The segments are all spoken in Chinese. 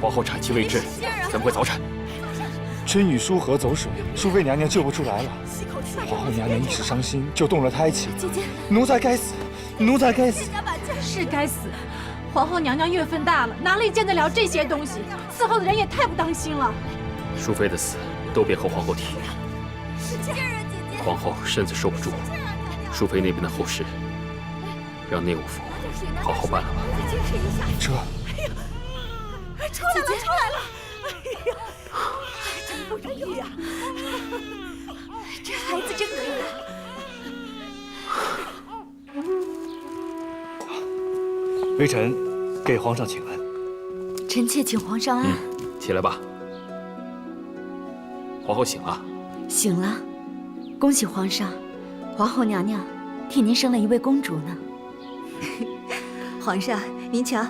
皇后产期未至，怎么会早产？春雨疏河走水，淑妃娘娘救不出来了。皇后娘娘一时伤心，就动了胎气。姐姐，奴才该死，奴才该死。是该死。皇后娘娘月份大了，哪里见得了这些东西？伺候的人也太不当心了。淑妃的死都别和皇后提。皇后身子受不住，淑妃那边的后事，让内务府好好办了吧。这，出来了，出来了！哎呀，真不容易呀！这孩子真可爱。微臣给皇上请安。臣妾请皇上安。起来吧。皇后醒了。醒了，恭喜皇上，皇后娘娘替您生了一位公主呢。皇上，您瞧，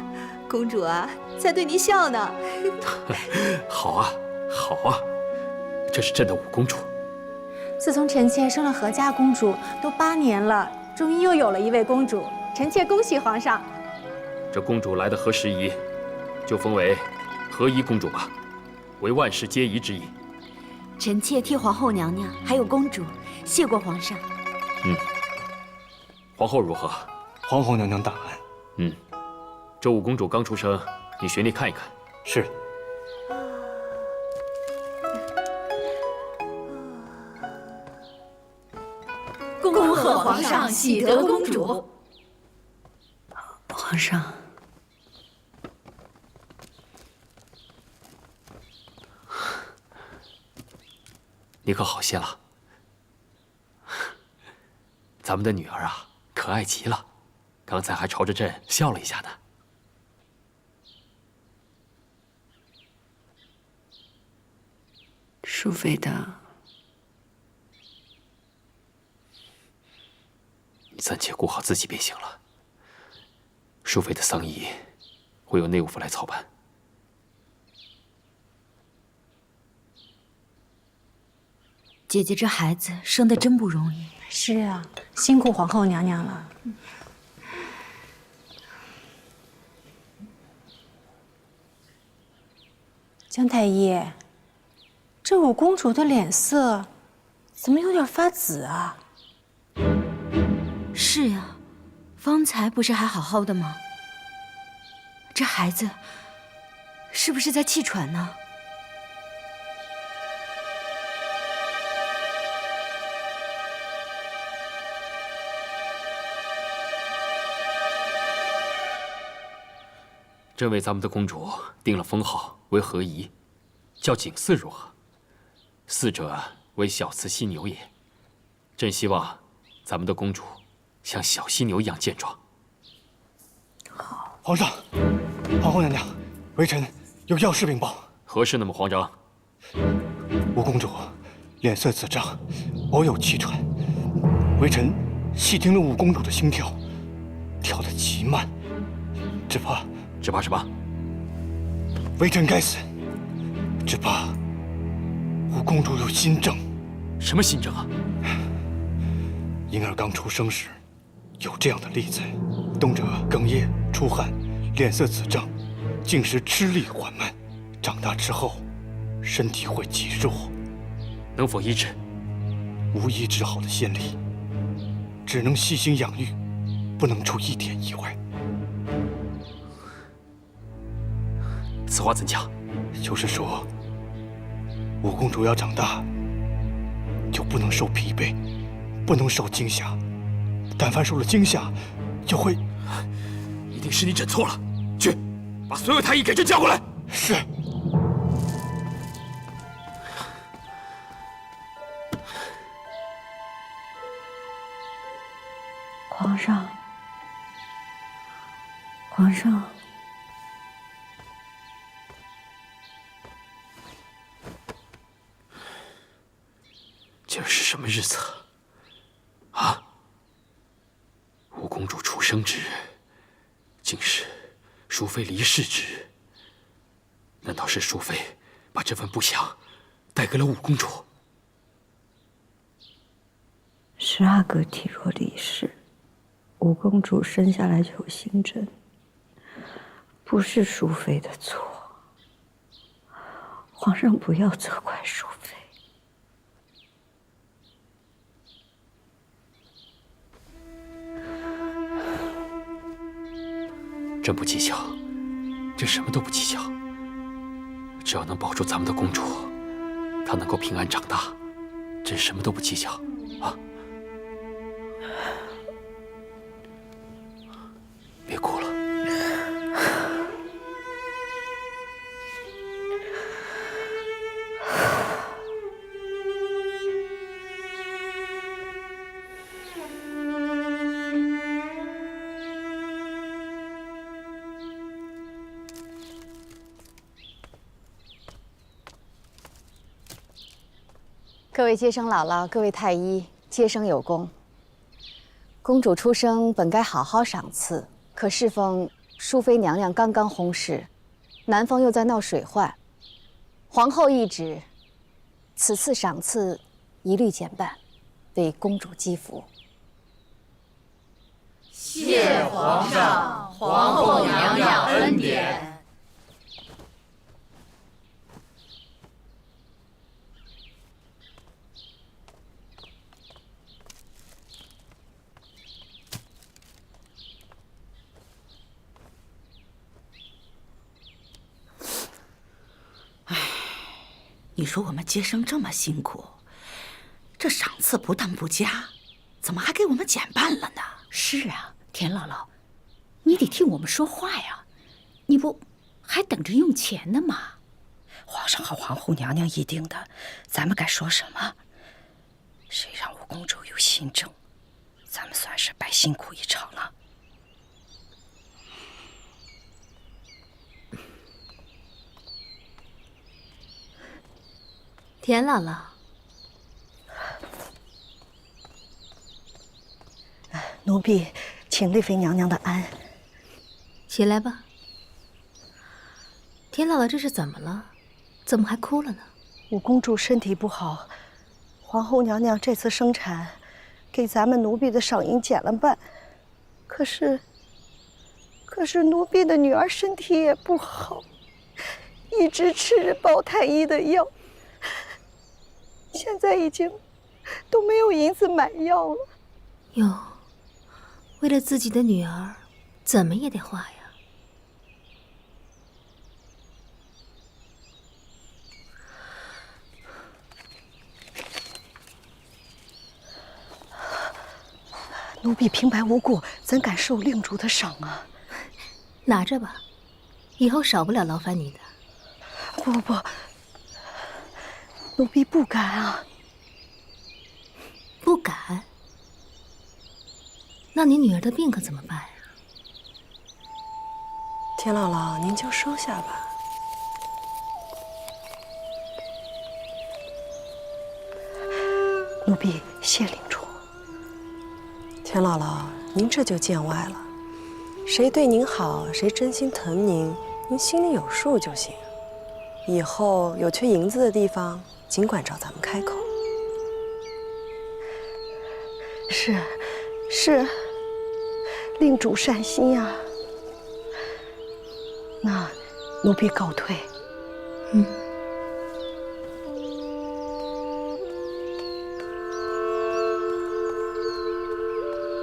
公主啊，在对您笑呢。好啊，好啊，这是朕的五公主。自从臣妾生了何家公主，都8年了，终于又有了一位公主。臣妾恭喜皇上。这公主来的合时宜，就封为和宜公主吧，为万事皆宜之意。臣妾替皇后娘娘还有公主谢过皇上。皇后如何？皇后娘娘大安。这五公主刚出生，你寻例看一看。是。恭贺皇上喜得公主。皇上，你可好些了。咱们的女儿啊，可爱极了，刚才还朝着朕笑了一下呢。淑妃的，你暂且顾好自己便行了。淑妃的丧仪会由内务府来操办。姐姐这孩子生得真不容易。是啊，辛苦皇后娘娘了。姜太医，这五公主的脸色怎么有点发紫啊？是呀，方才不是还好好的吗？这孩子是不是在气喘呢？朕为咱们的公主定了封号为和宜，叫景嗣如何？嗣者为小雌犀牛也。朕希望咱们的公主像小犀牛一样健壮。好，皇上，皇后娘娘，微臣有要事禀报。何事那么慌张？五公主脸色紫胀，偶有气喘。微臣细听了五公主的心跳，跳得极慢，只怕什么？微臣该死，只怕五公主有心症。什么心症啊？婴儿刚出生时有这样的例子，动辄哽咽、出汗、脸色紫胀，进食吃力缓慢。长大之后，身体会极弱，能否医治？无医治好的先例，只能细心养育，不能出一点意外。此话怎讲？就是说，五公主要长大，就不能受疲惫，不能受惊吓。但凡受了惊吓，就会……一定是你诊错了。去，把所有太医给朕叫过来。是。皇上，皇上。今儿是什么日子啊？五公主出生之日，竟是淑妃离世之日。难道是淑妃把这份不祥带给了五公主？12个体弱离世，五公主生下来就有心症，不是淑妃的错。皇上不要责怪淑妃。朕不计较，朕什么都不计较。只要能保住咱们的公主，她能够平安长大，朕什么都不计较啊！别哭了。各位接生姥姥，各位太医，接生有功。公主出生本该好好赏赐，可适逢淑妃娘娘刚刚薨逝，南方又在闹水患，皇后懿旨，此次赏赐一律减半，为公主积福。谢皇上、皇后娘娘恩典。你说我们接生这么辛苦，这赏赐不但不加，怎么还给我们减半了呢？是啊，田姥姥，你得替我们说话呀！你不还等着用钱呢吗？皇上和皇后娘娘议定的，咱们该说什么？谁让五公主有心症，咱们算是白辛苦一场了。田姥姥，奴婢请丽妃娘娘的安。起来吧。田姥姥这是怎么了？怎么还哭了呢？五公主身体不好，皇后娘娘这次生产，给咱们奴婢的赏银减了半。可是奴婢的女儿身体也不好，一直吃着包太医的药。现在已经都没有银子买药了。哟，为了自己的女儿，怎么也得花呀。奴婢平白无故，怎敢受令主的赏啊？拿着吧，以后少不了劳烦你的。不，奴婢不敢啊！不敢？那你女儿的病可怎么办呀？田姥姥，您就收下吧。奴婢谢领主。田姥姥，您这就见外了。谁对您好，谁真心疼您，您心里有数就行。以后有缺银子的地方，尽管找咱们开口。是，令主善心呀。那奴婢告退。嗯。